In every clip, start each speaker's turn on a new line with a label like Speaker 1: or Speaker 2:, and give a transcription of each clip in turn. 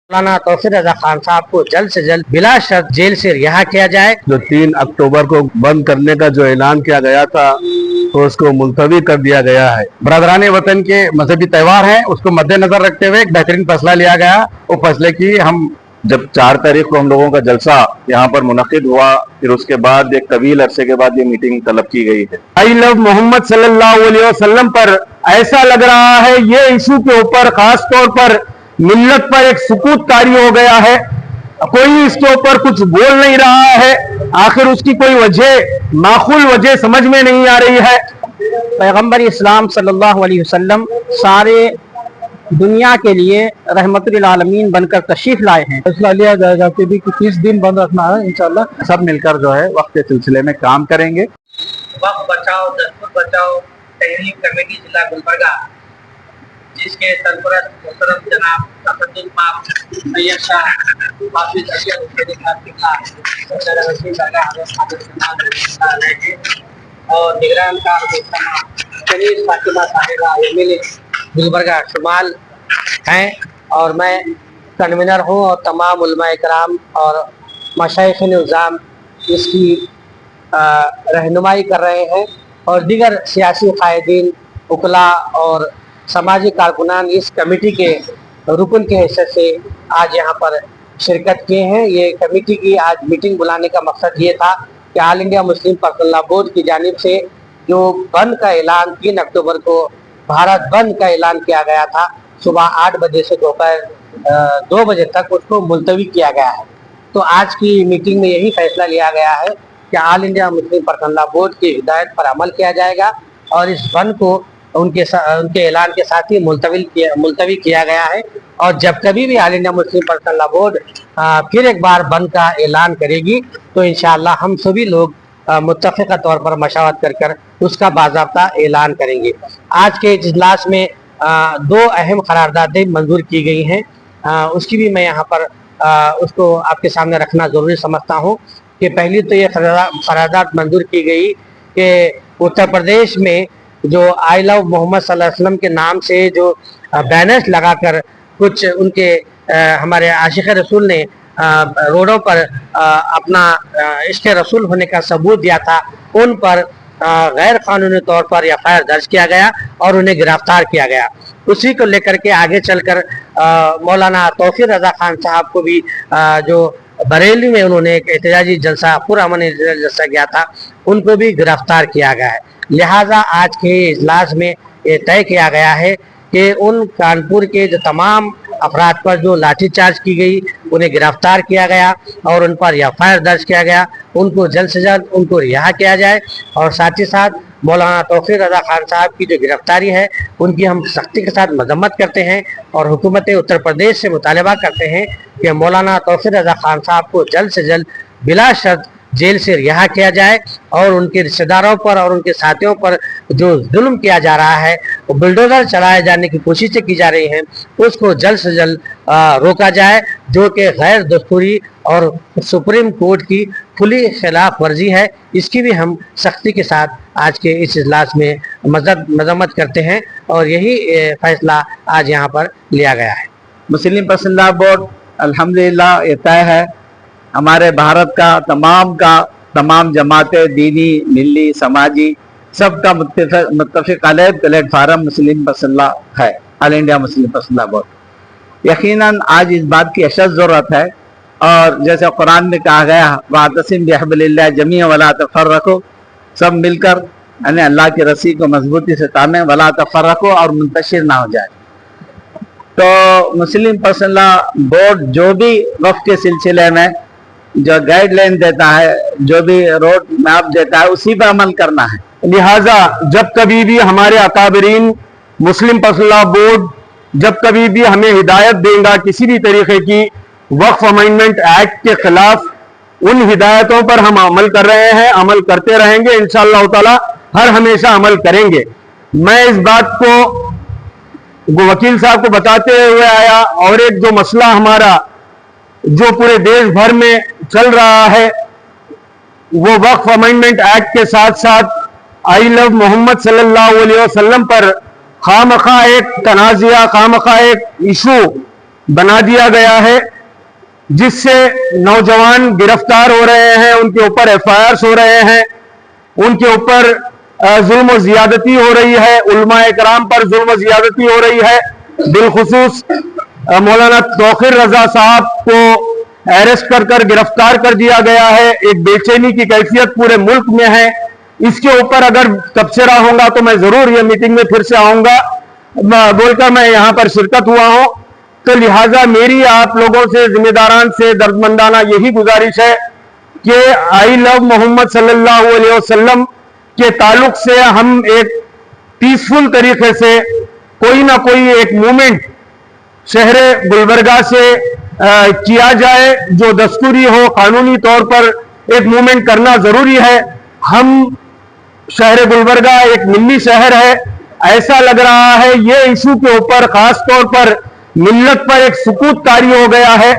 Speaker 1: مولانا توفیق رضا خان صاحب کو جلد سے جلد بلا شرط جیل سے رہا کیا جائے۔
Speaker 2: جو 3 اکتوبر کو بند کرنے کا جو اعلان کیا گیا تھا تو اس کو ملتوی کر دیا گیا ہے۔ برادران وطن کے مذہبی تہوار ہیں، اس کو مد نظر رکھتے ہوئے ایک بہترین فیصلہ لیا گیا۔ وہ فیصلے کی ہم جب 4 تاریخ کو ہم لوگوں کا جلسہ یہاں پر منعقد ہوا، پھر اس کے بعد ایک طویل عرصے کے بعد یہ میٹنگ طلب کی گئی ہے۔ آئی لو محمد صلی اللہ علیہ وسلم پر ایسا لگ رہا ہے یہ ایشو کے اوپر خاص طور پر ملت پر ایک سکوت طاری ہو گیا ہے، کوئی اس کے اوپر کچھ بول نہیں رہا ہے، آخر اس کی کوئی وجہ معقول وجہ سمجھ میں نہیں آ رہی ہے۔
Speaker 1: پیغمبر اسلام صلی اللہ علیہ وسلم سارے دنیا کے لیے رحمت للعالمین بن کر تشریف لائے ہیں۔
Speaker 2: فیصلہ لیا جائے گا کہ 30 دن بند رکھنا ہے، انشاءاللہ سب مل کر جو ہے وقت کے سلسلے میں کام کریں گے۔
Speaker 1: وقت بچاؤ دستور بچاؤ تحریک کمیٹی ضلع گلبرگہ، جس کے سرپرست محترم جناب تقدس سید شاہ حافظ اشرف حسین صدر وسیم درگاہ حضرت حضرت اور نگران کار شریف فاطمہ صاحبہ ایم گلبرگہ شمال ہیں، اور میں کنوینر ہوں، اور تمام علماء کرام اور مشائخ نظام اس کی رہنمائی کر رہے ہیں، اور دیگر سیاسی قائدین وکلاء اور سماجی کارکنان اس کمیٹی کے رکن کے حیثیت سے آج یہاں پر شرکت کیے ہیں۔ یہ کمیٹی کی آج میٹنگ بلانے کا مقصد یہ تھا کہ All India Muslim personal Law Board کی جانب سے جو بند کا اعلان 3 اکتوبر کو بھارت بند کا اعلان کیا گیا تھا، صبح 8 بجے سے دوپہر 2 بجے تک اس کو ملتوی کیا گیا ہے۔ تو آج کی میٹنگ میں یہی فیصلہ لیا گیا ہے کہ All India Muslim personal Law Board کی ہدایت پر عمل کیا جائے گا، اور اس بند کو ان کے اعلان کے ساتھ ہی ملتوی کیا گیا ہے، اور جب کبھی بھی All India Muslim personal Law Board پھر ایک بار بند کا اعلان کرے گی تو انشاءاللہ ہم سبھی لوگ متفقہ طور پر مشاورت کر اس کا باضابطہ اعلان کریں گے۔ آج کے اجلاس میں 2 اہم قراردادیں منظور کی گئی ہیں، اس کی بھی میں یہاں پر اس کو آپ کے سامنے رکھنا ضروری سمجھتا ہوں کہ پہلی تو یہ قرارداد منظور کی گئی کہ اتر پردیش میں جو آئی لو محمد صلی اللہ علیہ وسلم کے نام سے جو بینرز لگا کر کچھ ان کے ہمارے عاشق رسول نے روڈوں پر اپنا عشق رسول ہونے کا ثبوت دیا تھا، ان پر غیر قانونی طور پر FIR درج کیا گیا اور انہیں گرفتار کیا گیا۔ اسی کو لے کر کے آگے چل کر مولانا توفیق رضا خان صاحب کو بھی جو بریلی میں انہوں نے ایک احتجاجی جلسہ پرامن جلسہ کیا تھا، ان کو بھی گرفتار کیا گیا ہے۔ لہٰذا آج کے اجلاس میں یہ طے کیا گیا ہے کہ ان کانپور کے جو تمام افراد پر جو لاٹھی چارج کی گئی، انہیں گرفتار کیا گیا اور ان پر FIR درج کیا گیا، ان کو جلد سے جلد ان کو رہا کیا جائے، اور ساتھ ہی ساتھ مولانا توفیق رضا خان صاحب کی جو گرفتاری ہے ان کی ہم سختی کے ساتھ مذمت کرتے ہیں، اور حکومت اتر پردیش سے مطالبہ کرتے ہیں کہ مولانا توفیق رضا خان صاحب کو جلد سے جلد بلا شرط جیل سے رہا کیا جائے، اور ان کے رشتہ داروں پر اور ان کے ساتھیوں پر جو ظلم کیا جا رہا ہے، وہ بلڈوزر چلائے جانے کی کوششیں کی جا رہی ہیں، اس کو جلد سے جلد روکا جائے، جو کہ غیر دستوری اور سپریم کورٹ کی کھلی خلاف ورزی ہے۔ اس کی بھی ہم سختی کے ساتھ آج کے اس اجلاس میں مذمت کرتے ہیں، اور یہی فیصلہ آج یہاں پر لیا گیا ہے۔
Speaker 2: مسلم پرسنل لاء بورڈ الحمدللہ یہ طے ہے ہمارے بھارت کا تمام جماعتیں، دینی، ملی، سماجی، سب کا متفق علیہ platform Muslim personal law ہے، All India Muslim personal Law Board. یقیناً آج اس بات کی اشد ضرورت ہے، اور جیسے قرآن میں کہا گیا وَاعْتَصِمْ بِحَبْلِ اللَّهِ جَمِيعًا وَلَا تَفَرَّقُوا، سب مل کر یعنی اللہ کی رسی کو مضبوطی سے تھامیں، وَلَا تَفَرَّقُوا، اور منتشر نہ ہو جائے۔ تو مسلم پرسنل لاء بورڈ جو بھی وقف کے سلسلے میں جو گائیڈ لائن دیتا ہے، جو بھی روڈ میپ دیتا ہے، اسی پہ عمل کرنا ہے۔ لہٰذا جب کبھی بھی ہمارے اکابرین مسلم پرسنل لاء بورڈ جب کبھی بھی ہمیں ہدایت دیں گا کسی بھی طریقے کی وقف امینڈمنٹ ایکٹ کے خلاف، ان ہدایتوں پر ہم عمل کر رہے ہیں، عمل کرتے رہیں گے، انشاءاللہ تعالی ہر ہمیشہ عمل کریں گے۔ میں اس بات کو وکیل صاحب کو بتاتے ہوئے آیا، اور ایک جو مسئلہ ہمارا جو پورے دیش بھر میں چل رہا ہے، وہ وقف امینڈمنٹ ایکٹ کے ساتھ ساتھ آئی لو محمد صلی اللہ علیہ وسلم پر خواہ مخواہ ایک تنازعہ، خواہ مخواہ ایک ایشو
Speaker 3: बना दिया गया है, जिससे नौजवान गिरफ्तार हो रहे हैं, उनके ऊपर FIRs हो रहे हैं, उनके ऊपर जुल्म और ज्यादती हो रही है, उलमाए कराम पर जुल्म और ज्यादती हो रही है। बिलखुसूस मौलाना तौकीर रजा साहब को अरेस्ट कर गिरफ्तार कर दिया गया है। एक बेचैनी की कैफियत पूरे मुल्क में है। इसके ऊपर अगर तबसरा होगा तो मैं जरूर ये मीटिंग में फिर से आऊंगा बोलकर मैं यहाँ पर शिरकत हुआ हूँ। तो लिहाजा मेरी आप लोगों से जिम्मेदारान से दर्दमंदाना यही गुजारिश है कि आई लव मोहम्मद सल्लल्लाहु अलैहि वसल्लम के ताल्लुक से हम एक पीसफुल तरीके से कोई ना कोई एक मूवमेंट शहर गुलबर्गा से किया जाए, जो दस्तूरी हो, कानूनी तौर पर एक मूवमेंट करना जरूरी है। हम शहर गुलबर्गा एक मिल्ली शहर है, ऐसा लग रहा है ये इशू के ऊपर खास तौर पर मिल्लत पर एक सुकूत तारी हो गया है,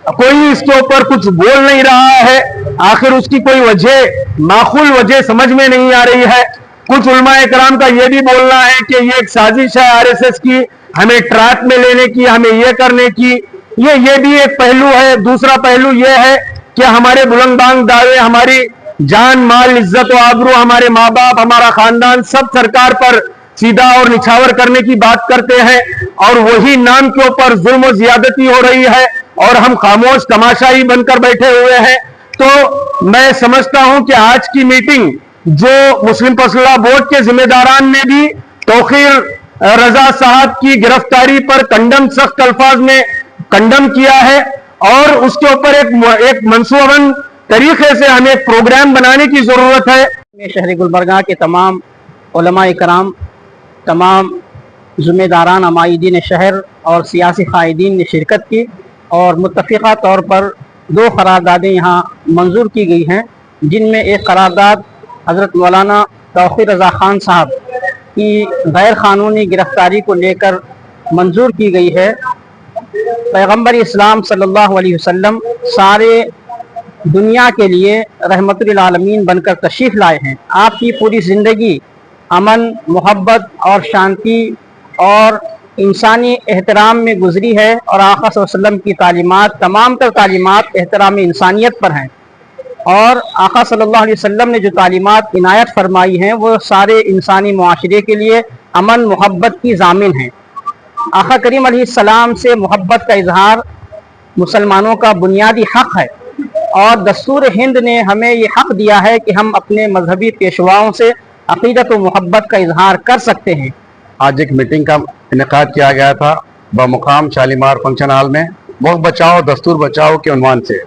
Speaker 3: कोई इसके ऊपर कुछ बोल नहीं रहा है। आखिर उसकी कोई वजह, माकूल वजह समझ में नहीं आ रही है। कुछ उलमाए कराम का ये भी बोलना है कि ये एक साजिश है RSS की, हमें ट्रैप में लेने की, हमें ये करने की। ये भी एक पहलू है। दूसरा पहलू ये है कि हमारे बुलंदबांग दावे, हमारी जान माल इज्जत और आबरू, हमारे माँ बाप, हमारा खानदान सब सरकार पर सीधा और निछावर करने की बात करते हैं, और वही नाम के ऊपर जुल्म और ज्यादती हो रही है और हम खामोश तमाशाई बनकर बैठे हुए हैं। तो मैं समझता हूं कि आज की मीटिंग जो मुस्लिम पर्सनल बोर्ड के जिम्मेदारान ने भी तौकीर रजा साहब की गिरफ्तारी पर सख्त अल्फाज में कंडम किया है, और उसके ऊपर एक मंसूबबंद तरीके से हमें एक प्रोग्राम बनाने की जरूरत है।
Speaker 4: शहर गुलबर्गा के तमाम उलमाए कराम, तमाम ज़िम्मेदारान अमायदीन शहर और सियासी कायदीन ने शिरकत की, और मुत्तफ़िक़ा तौर पर 2 करारदादें यहाँ मंजूर की गई हैं, जिनमें एक करारदाद हज़रत मौलाना तौक़ीर रज़ा ख़ान साहब की गैर क़ानूनी गिरफ़्तारी को लेकर मंजूर की गई है। पैगम्बर इस्लाम सल्लल्लाहु अलैहि वसल्लम सारे दुनिया के लिए रहमतुल आलमीन बनकर तशरीफ़ लाए हैं। आपकी पूरी ज़िंदगी अमन, मोहब्बत और शांति और इंसानी एहतराम में गुजरी है, और आका सल्लल्लाहु अलैहि वसल्लम की तालीमात, तमाम तर तालीमात एहतराम इंसानियत पर हैं, और आका सल्लल्लाहु अलैहि वसल्लम ने जो तालीमात इनायत फरमाई हैं वो सारे इंसानी मुआशरे के लिए अमन मोहब्बत की ज़ामिन हैं। आका करीम अलैहिस्सलाम से मोहब्बत का इजहार मुसलमानों का बुनियादी हक़ है, और दस्तूर हिंद ने हमें ये हक़ दिया है कि हम अपने मजहबी पेशवाओं से अक़ीदत व मोहब्बत का इजहार कर सकते हैं।
Speaker 3: आज एक मीटिंग का इनेकाद किया गया था बमुकाम शालीमार फंक्शन हॉल में, वक्त बचाओ दस्तूर बचाओ के उन्वान से।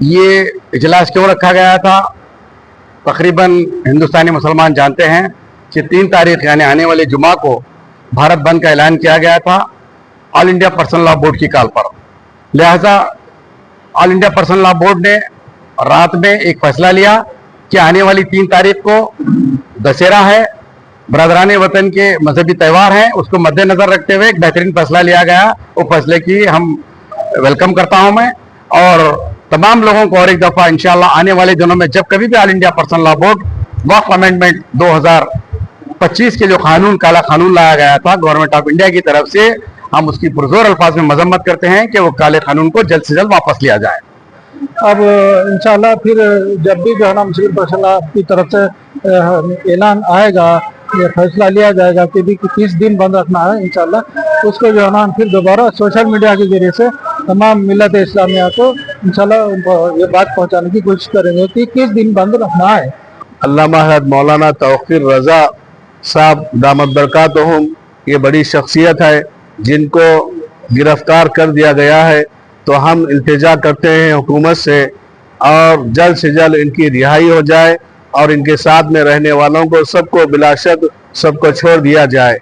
Speaker 3: ये इजलास क्यों रखा गया था? तकरीबन हिंदुस्तानी मुसलमान जानते हैं कि 3 तारीख यानी आने वाले जुमा को भारत बंद का ऐलान किया गया था all India Personal Law board की कॉल पर। लिहाजा all India Personal Law board ने रात में एक फैसला लिया कि आने वाली 3 तारीख को दशहरा है, बरदरान वतन के मजहबी त्यौहार हैं, उसको मद्देनजर रखते हुए एक बेहतरीन फैसला लिया गया। वो फैसले की हम वेलकम करता हूं मैं, और तमाम लोगों को और एक दफ़ा इंशाअल्लाह आने वाले दिनों में जब कभी भी All India Personal Law Board वक्फ अमेंडमेंट 2025 के जो कानून, काला कानून लाया गया था गवर्नमेंट ऑफ इंडिया की तरफ से, हम उसकी पुरजोर अल्फाज में मजम्मत करते हैं कि वो काले कानून को जल्द से जल्द वापस लिया जाए।
Speaker 5: अब इंशाल्लाह फिर जब भी जो है ना मुस्लिम पर्सनल की तरफ से ऐलान आएगा, ये फैसला लिया जाएगा कि भी 30 दिन बंद रखना है इंशाल्लाह, उसको जो है ना फिर दोबारा सोशल मीडिया के जरिए से तमाम मिल्लत इस्लामिया को इंशाल्लाह ये बात पहुंचाने की कोशिश करेंगे कि 30 दिन बंद रखना है।
Speaker 3: अल्लामा हज़रत मौलाना तौक़ीर रज़ा साहब दामद बरकातहुम, ये बड़ी शख्सियत है जिनको गिरफ्तार कर दिया गया है, तो हम इल्तिजा करते हैं हुकूमत से और जल्द से जल्द इनकी रिहाई हो जाए, और इनके साथ में रहने वालों को सबको बिलाशक सबको छोड़ दिया जाए।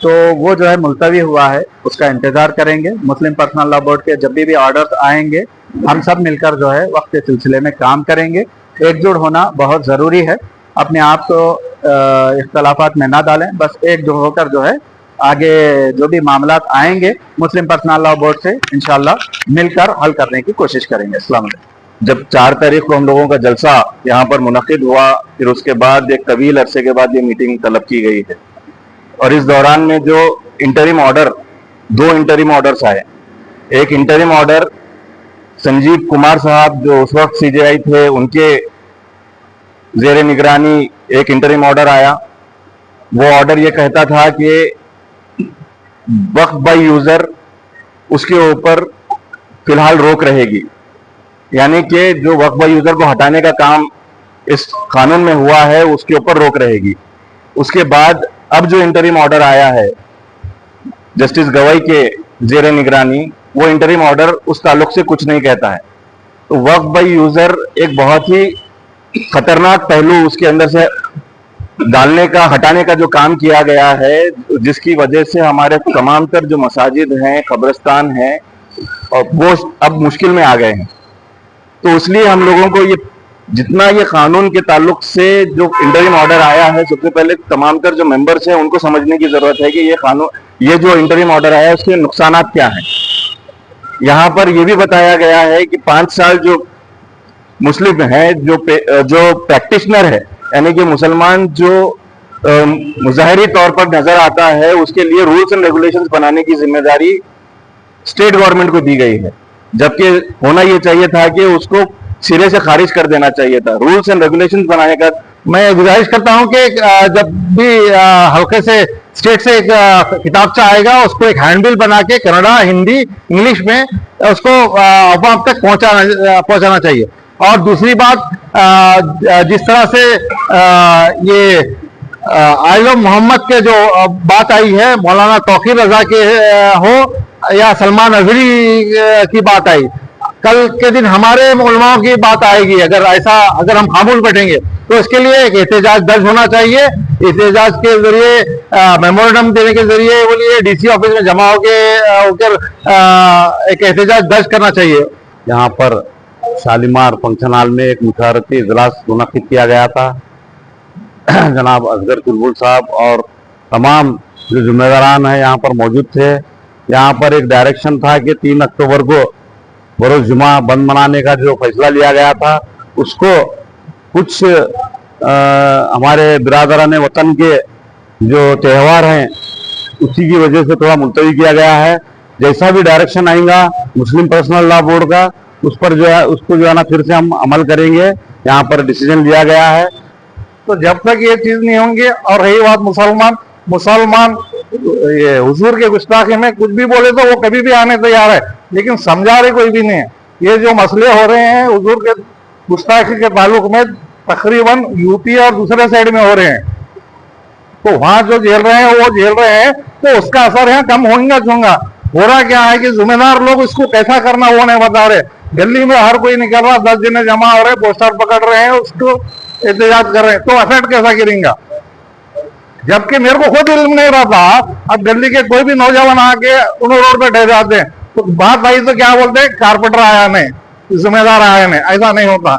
Speaker 2: तो वो जो है मुलतवी हुआ है, उसका इंतजार करेंगे। मुस्लिम पर्सनल लॉ बोर्ड के जब भी ऑर्डर्स आएंगे हम सब मिलकर जो है वक्त के सिलसिले में काम करेंगे। एकजुट होना बहुत ज़रूरी है, अपने आप को इख्तलाफात में ना डालें, बस एकजुट होकर जो है आगे जो भी मामला आएंगे मुस्लिम पर्सनल लॉ बोर्ड से इंशाल्लाह मिलकर हल करने की कोशिश करेंगे। अस्सलाम वालेकुम। जब 4 तारीख को हम लोगों का जलसा यहाँ पर मुनक़िद हुआ, फिर उसके बाद एक तवील अरसे के बाद ये मीटिंग तलब की गई है, और इस दौरान में जो इंटरिम ऑर्डर
Speaker 3: दो इंटरिम ऑर्डर्स आए। एक इंटरिम ऑर्डर संजीव कुमार साहब जो उस वक्त सीजेआई थे, उनके जेर निगरानी एक इंटरिम ऑर्डर आया। वो ऑर्डर ये कहता था कि वक्फ बाय यूजर उसके ऊपर फिलहाल रोक रहेगी, यानी कि जो वक्फ बाय यूजर को हटाने का काम इस कानून में हुआ है उसके ऊपर रोक रहेगी। उसके बाद अब जो इंटरिम ऑर्डर आया है जस्टिस गवाई के जेर निगरानी, वो इंटरिम ऑर्डर उस ताल्लुक से कुछ नहीं कहता है। तो वक्फ बाय यूजर एक बहुत ही खतरनाक पहलू उसके अंदर से डालने का, हटाने का जो काम किया गया है, जिसकी वजह से हमारे तमाम तर जो मसाजिद हैं, कब्रिस्तान हैं, और वो अब मुश्किल में आ गए हैं। तो इसलिए हम लोगों को ये जितना ये कानून के ताल्लुक से जो इंटरिम ऑर्डर आया है, सबसे पहले तमाम तर जो मेंबर्स हैं उनको समझने की जरूरत है कि ये कानून, ये जो इंटरिम ऑर्डर आया है उसके नुकसानात क्या हैं। यहाँ पर ये भी बताया गया है कि 5 साल जो मुस्लिम है, जो प्रैक्टिशनर है, यानी कि मुसलमान जो मुजाहरी तौर पर नजर आता है, उसके लिए रूल्स एंड रेगुलेशंस बनाने की जिम्मेदारी स्टेट गवर्नमेंट को दी गई है, जबकि होना ये चाहिए था कि उसको सिरे से खारिज कर देना चाहिए था। रूल्स एंड रेगुलेशंस बनाने का
Speaker 5: मैं गुजारिश करता हूं कि जब भी हल्के से स्टेट से एक किताबचा आएगा, उसको एक हैंडबिल बना के कन्नड़ा, हिंदी, इंग्लिश में उसको अवाम तक पहुंचाना चाहिए। और दूसरी बात, जिस तरह से ये आइलो मोहम्मद के जो बात आई है, मौलाना तौकीर रजा के हो या सलमान अजहरी की बात आई, कल के दिन हमारे उलमाओं की बात आएगी। अगर हम खामोश बैठेंगे तो इसके लिए एक एहतजाज दर्ज होना चाहिए। एहतजाज के जरिए, मेमोरेंडम देने के जरिए बोलिए डीसी ऑफिस में जमा होकर एक एहतजाज दर्ज करना चाहिए।
Speaker 3: यहाँ पर शालीमार फंक्शन हॉल में एक मुशावरती इजलास मुनक्किद किया गया था। जनाब असगर चुलबुल साहब और तमाम जो जिम्मेदारान हैं यहाँ पर मौजूद थे। यहाँ पर एक डायरेक्शन था कि 3 अक्टूबर को बरोज जुमा बंद मनाने का जो फैसला लिया गया था, उसको कुछ हमारे बिरादरान वतन के जो त्यौहार हैं उसी की वजह से थोड़ा मुलतवी किया गया है। जैसा भी डायरेक्शन आएगा मुस्लिम पर्सनल लॉ बोर्ड का, उस पर जो है उसको जो है ना फिर से हम अमल करेंगे। यहाँ पर डिसीजन लिया गया है।
Speaker 5: तो जब तक ये चीज नहीं होंगे, और रही बात मुसलमान ये हुजूर के गुस्ताखी में कुछ भी बोले तो वो कभी भी आने तैयार है, लेकिन समझा रहे कोई भी नहीं है। ये जो मसले हो रहे हैं हुजूर के गुस्ताखी के ताल्लुक में, तकरीबन यूपी और दूसरे साइड में हो रहे हैं, तो वहां जो झेल रहे हैं वो झेल रहे हैं, तो उसका असर यहाँ कम होगा। हो रहा क्या है कि जिम्मेदार लोग इसको कैसा करना वो नहीं बता रहे। दिल्ली में हर कोई निकल रहा, 10 जने जमा हो रहे, पोस्टर पकड़ रहे हैं, उसको एहतजाज कर रहे हैं, तो अफेक्ट कैसा गिरेगा। जबकि मेरे को खुद इल्म नहीं रहा था। अब दिल्ली के कोई भी नौजवान आके उन्हें रोड पे ठहर जाते हैं, तो बात आई तो क्या बोलते हैं, कारपेंटर आया नहीं, जिम्मेदार आया नहीं। ऐसा नहीं होता।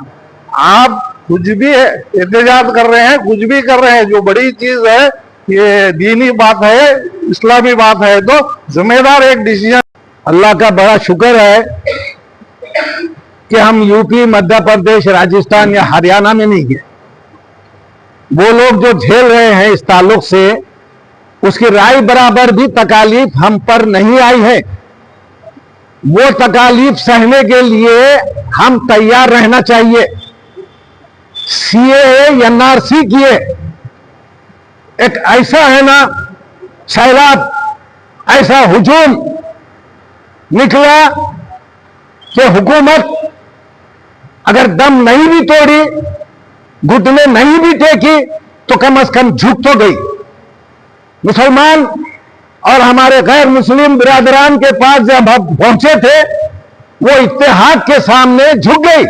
Speaker 5: आप कुछ भी एहतजाज कर रहे हैं, कुछ भी कर रहे हैं, जो बड़ी चीज है ये दीनी बात है, इस्लामी बात है, तो जिम्मेदार एक डिसीजन।
Speaker 2: अल्लाह का बड़ा शुक्र है कि हम यूपी, मध्य प्रदेश, राजस्थान या हरियाणा में नहीं गए। वो लोग जो झेल रहे हैं इस ताल्लुक से, उसकी राय बराबर भी तकालीफ हम पर नहीं आई है। वो तकालीफ सहने के लिए हम तैयार रहना चाहिए। सीएए, एनआरसी किए, एक ऐसा है ना सैलाब, ऐसा हुजूम निकला कि हुकूमत अगर दम नहीं भी तोड़ी, घुटने नहीं भी टेकी, तो कम से कम झुक तो गई। मुसलमान और हमारे गैर मुस्लिम बिरादरान के पास जब हम पहुंचे थे, वो इत्तेहाद के सामने झुक गई।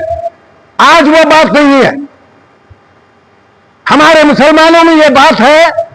Speaker 2: आज वो बात नहीं है। हमारे मुसलमानों में ये बात है